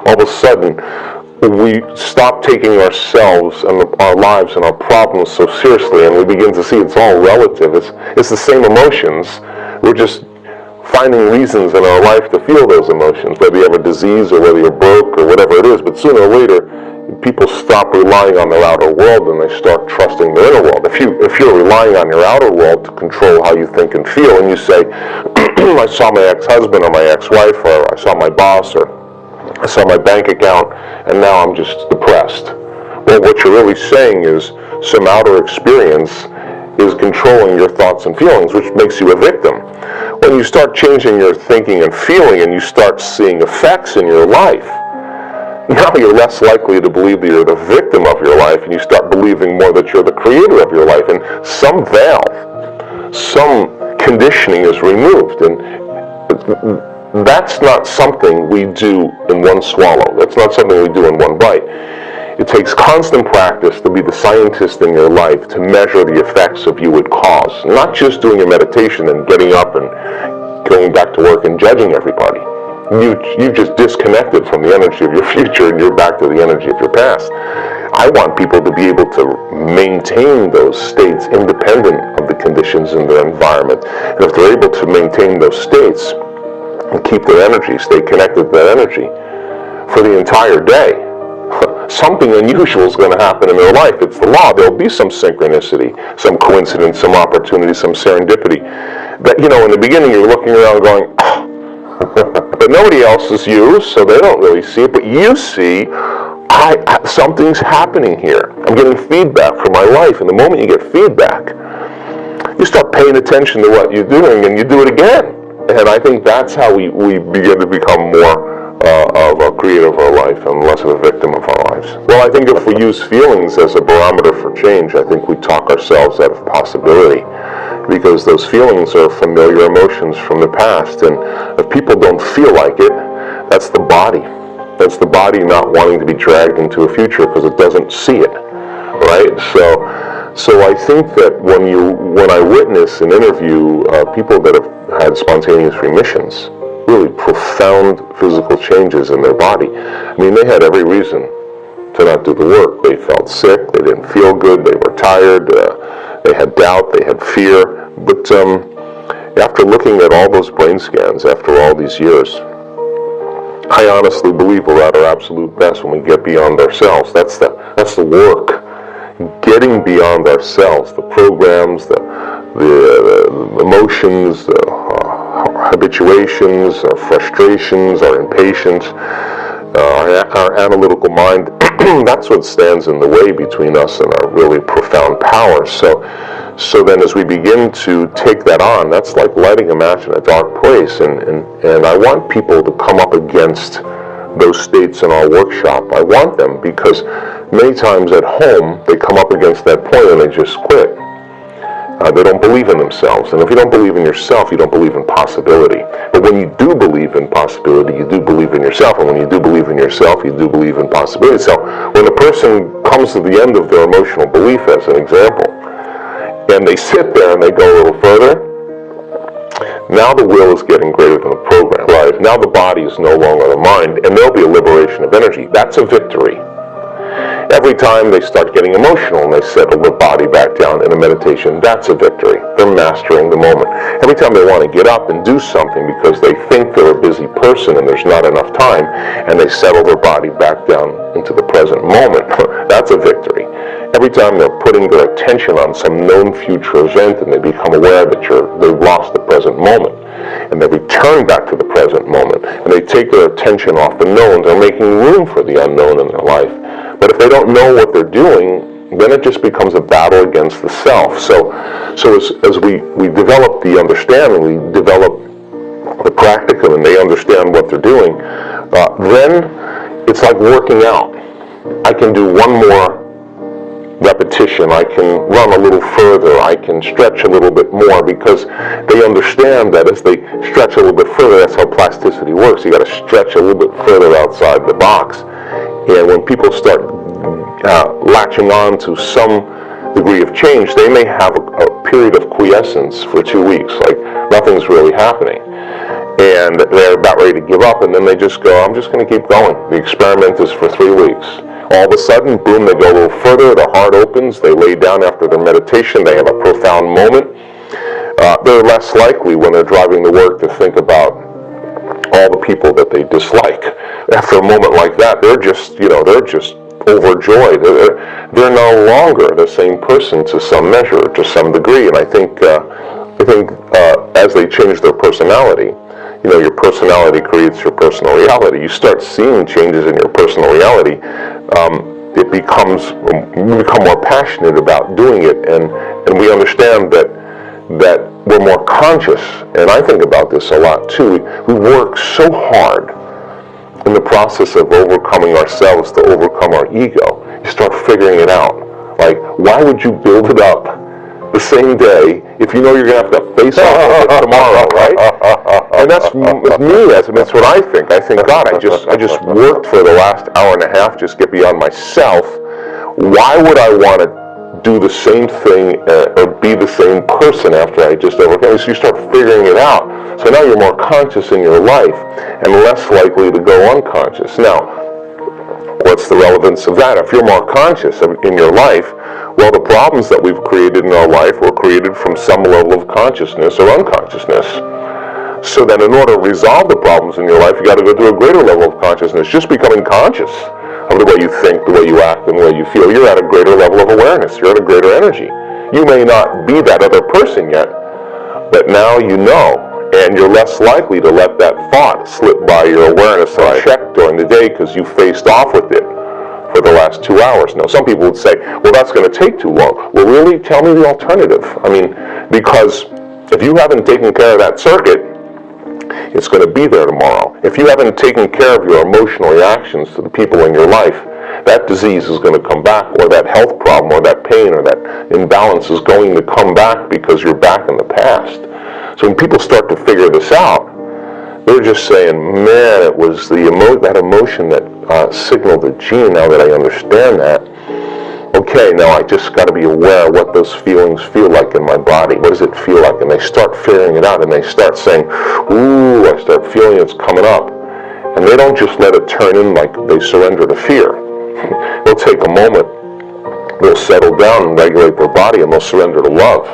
all of a sudden we stop taking ourselves and our lives and our problems so seriously, and we begin to see it's all relative. It's the same emotions. We're just finding reasons in our life to feel those emotions, whether you have a disease or whether you're broke or whatever it is. But sooner or later, people stop relying on their outer world and they start trusting their inner world. If you're relying on your outer world to control how you think and feel, and you say, I saw my ex-husband or my ex-wife, or I saw my boss, or I saw my bank account, and now I'm just depressed. Well, what you're really saying is some outer experience is controlling your thoughts and feelings, which makes you a victim. When you start changing your thinking and feeling and you start seeing effects in your life, now you're less likely to believe that you're the victim of your life, and you start believing more that you're the creator of your life, and some valve, some conditioning is removed. And that's not something we do in one swallow. That's not something we do in one bite. It takes constant practice to be the scientist in your life, to measure the effects of you would cause. Not just doing a meditation and getting up and going back to work and judging everybody. You just disconnected from the energy of your future and you're back to the energy of your past. I want people to be able to maintain those states independent of the conditions in their environment. And if they're able to maintain those states and keep their energy, stay connected to that energy for the entire day, something unusual is going to happen in their life. It's the law. There'll be some synchronicity, some coincidence, some opportunity, some serendipity. That, in the beginning you're looking around going, oh. But nobody else is you, so they don't really see it. But you see, something's happening here. I'm getting feedback from my life. And the moment you get feedback, you start paying attention to what you're doing, and you do it again. And I think that's how we begin to become more of a creator of our life and less of a victim of our lives. Well, I think if we use feelings as a barometer for change, I think we talk ourselves out of possibility, because those feelings are familiar emotions from the past, and if people don't feel like it, that's the body. That's the body not wanting to be dragged into a future because it doesn't see it, right? So I think that when I witness and interview people that have had spontaneous remissions, really profound physical changes in their body. I mean, they had every reason to not do the work. They felt sick, they didn't feel good, they were tired, they had doubt, they had fear. But after looking at all those brain scans after all these years, I honestly believe we're at our absolute best when we get beyond ourselves. That's the work. Getting beyond ourselves, the programs, the emotions, our habituations, our frustrations, our impatience, our analytical mind, that's what stands in the way between us and our really profound power. So then as we begin to take that on, that's like lighting a match in a dark place. And I want people to come up against those states in our workshop. I want them, because many times at home they come up against that point and they just quit. They don't believe in themselves. And if you don't believe in yourself, you don't believe in possibility. But when you do believe in possibility, you do believe in yourself. And when you do believe in yourself, you do believe in possibility. So when a person comes to the end of their emotional belief, as an example, and they sit there and they go a little further, now the will is getting greater than the program. Right? Now the body is no longer the mind, and there'll be a liberation of energy. That's a victory. Every time they start getting emotional and they settle their body back down in a meditation, that's a victory. They're mastering the moment. Every time they want to get up and do something because they think they're a busy person and there's not enough time, and they settle their body back down into the present moment, that's a victory. Every time they're putting their attention on some known future event and they become aware that they've lost the present moment, and they return back to the present moment, and they take their attention off the known, they're making room for the unknown in their life. But if they don't know what they're doing, then it just becomes a battle against the self. So as we develop the understanding, we develop the practicum, and they understand what they're doing, then it's like working out. I can do one more repetition, I can run a little further, I can stretch a little bit more, because they understand that as they stretch a little bit further, that's how plasticity works. You got to stretch a little bit further outside the box. And when people start latching on to some degree of change, they may have a period of quiescence for 2 weeks, like nothing's really happening. and they're about ready to give up, and then they just go, I'm just going to keep going. The experiment is for 3 weeks. All of a sudden, boom, they go a little further, their heart opens, they lay down after their meditation, they have a profound moment. They're less likely when they're driving to work to think about all the people that they dislike. After a moment like that, they're just overjoyed. They're no longer the same person to some measure, to some degree, and I think as they change their personality, your personality creates your personal reality. You start seeing changes in your personal reality. You become more passionate about doing it, and we understand that we're more conscious. And I think about this a lot too. We work so hard in the process of overcoming ourselves to overcome our ego. You start figuring it out. Like, why would you build it up the same day if you know you're going to have to face off with it tomorrow, right? And that's me. That's what I think. I think, God, I just worked for the last hour and a half, just get beyond myself. Why would I want to do the same thing or be the same person after I just overcame? So you start figuring it out. So now you're more conscious in your life and less likely to go unconscious. Now, what's the relevance of that? If you're more conscious in your life, well, the problems that we've created in our life were created from some level of consciousness or unconsciousness. So then in order to resolve the problems in your life, you got to go to a greater level of consciousness. Just becoming conscious of the way you think, the way you act, and the way you feel. You're at a greater level of awareness. You're at a greater energy. You may not be that other person yet, but now you know, and you're less likely to let that thought slip by your awareness unchecked during the day because you faced off with it for the last 2 hours. Now, some people would say, well, that's going to take too long. Well, really, tell me the alternative. I mean, because if you haven't taken care of that circuit, it's going to be there tomorrow. If you haven't taken care of your emotional reactions to the people in your life, that disease is going to come back, or that health problem, or that pain, or that imbalance is going to come back because you're back in the past. So when people start to figure this out, they're just saying, man, it was that emotion that signaled the gene. Now that I understand that, okay, now I just got to be aware of what those feelings feel like in my body. What does it feel like? And they start figuring it out, and they start saying, ooh, I start feeling it's coming up. And they don't just let it turn in like they surrender to fear. They'll take a moment, they'll settle down and regulate their body, and they'll surrender to love.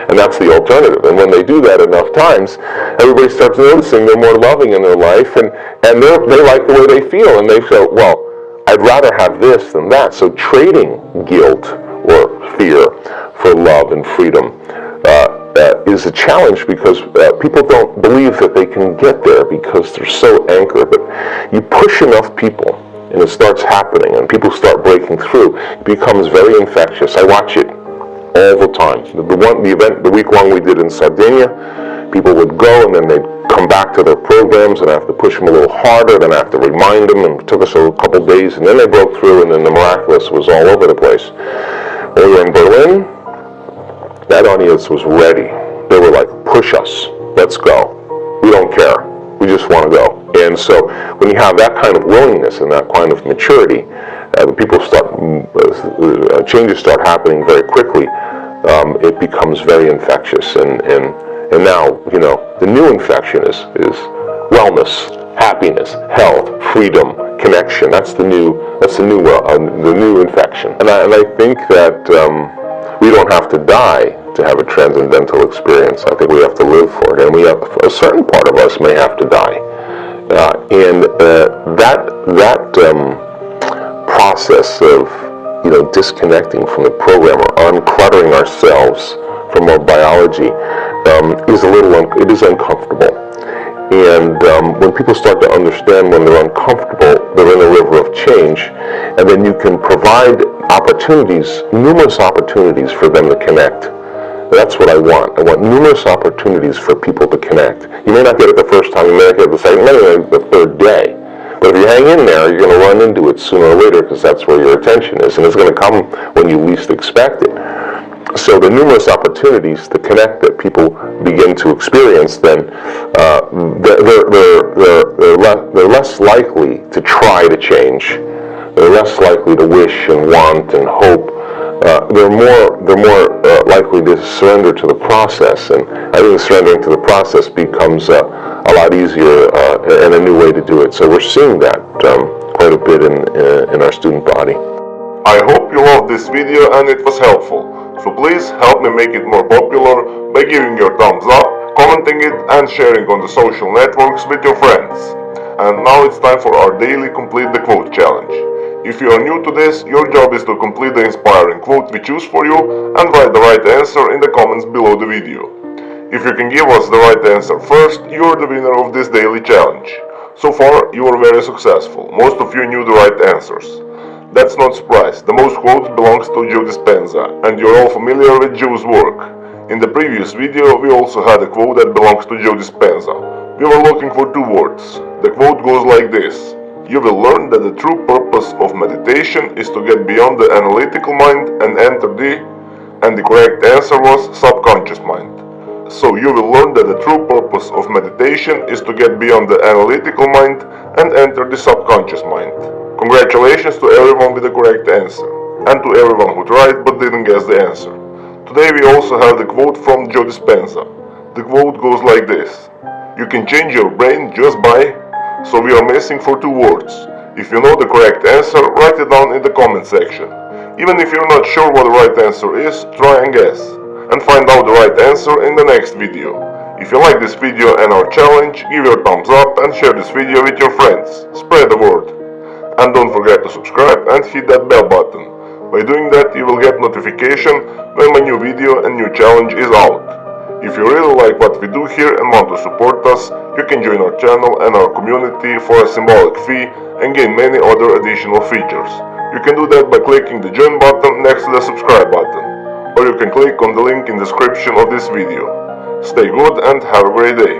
And that's the alternative. And when they do that enough times, everybody starts noticing they're more loving in their life, and they like the way they feel, and they feel, well, I'd rather have this than that. So trading guilt or fear for love and freedom is a challenge, because people don't believe that they can get there because they're so anchored. But you push enough people, and it starts happening, and people start breaking through. It becomes very infectious. I watch it all the time. The event, the week long we did in Sardinia, people would go and then they'd come back to their programs, and I have to push them a little harder, then I have to remind them, and it took us a couple days, and then they broke through, and then the miraculous was all over the place. When we were in Berlin, that audience was ready. They were like, push us, let's go. We don't care, we just want to go. And so when you have that kind of willingness and that kind of maturity, changes start happening very quickly. It becomes very infectious, and now, the new infection is wellness, happiness, health, freedom, connection. That's the new infection. And I think that we don't have to die to have a transcendental experience. I think we have to live for it, and a certain part of us may have to die. That process of disconnecting from the program or uncluttering ourselves from our biology it is uncomfortable. And when people start to understand when they're uncomfortable, they're in a river of change, and then you can provide opportunities, numerous opportunities for them to connect. That's what I want. I want numerous opportunities for people to connect. You may not get it the first time, you may not get it the second, maybe the third day. But if you hang in there, you're going to run into it sooner or later, because that's where your attention is, and it's going to come when you least expect it. So the numerous opportunities to connect that people begin to experience, then they're less likely to try to change. They're less likely to wish and want and hope. They're more likely to surrender to the process, and I think surrendering to the process becomes a lot lot easier and a new way to do it. So we're seeing that quite a bit in our student body. I hope you loved this video and it was helpful. So please help me make it more popular by giving your thumbs up, commenting it and sharing on the social networks with your friends. And now it's time for our daily Complete the Quote challenge. If you are new to this, your job is to complete the inspiring quote we choose for you and write the right answer in the comments below the video. If you can give us the right answer first, you are the winner of this daily challenge. So far, you are very successful. Most of you knew the right answers. That's not a surprise. The most quotes belongs to Joe Dispenza, and you're all familiar with Joe's work. In the previous video, we also had a quote that belongs to Joe Dispenza. We were looking for two words. The quote goes like this: "You will learn that the true purpose of meditation is to get beyond the analytical mind and enter the..." And the correct answer was subconscious mind. So you will learn that the true purpose of meditation is to get beyond the analytical mind and enter the subconscious mind. Congratulations to everyone with the correct answer, and to everyone who tried but didn't guess the answer. Today we also have the quote from Joe Dispenza. The quote goes like this: "You can change your brain just by..." So we are missing for two words. If you know the correct answer, write it down in the comment section. Even if you're not sure what the right answer is, try and guess. And find out the right answer in the next video. If you like this video and our challenge, give your thumbs up and share this video with your friends. Spread the word. And don't forget to subscribe and hit that bell button. By doing that, you will get notification when my new video and new challenge is out. If you really like what we do here and want to support us, you can join our channel and our community for a symbolic fee and gain many other additional features. You can do that by clicking the join button next to the subscribe button, or you can click on the link in the description of this video. Stay good and have a great day.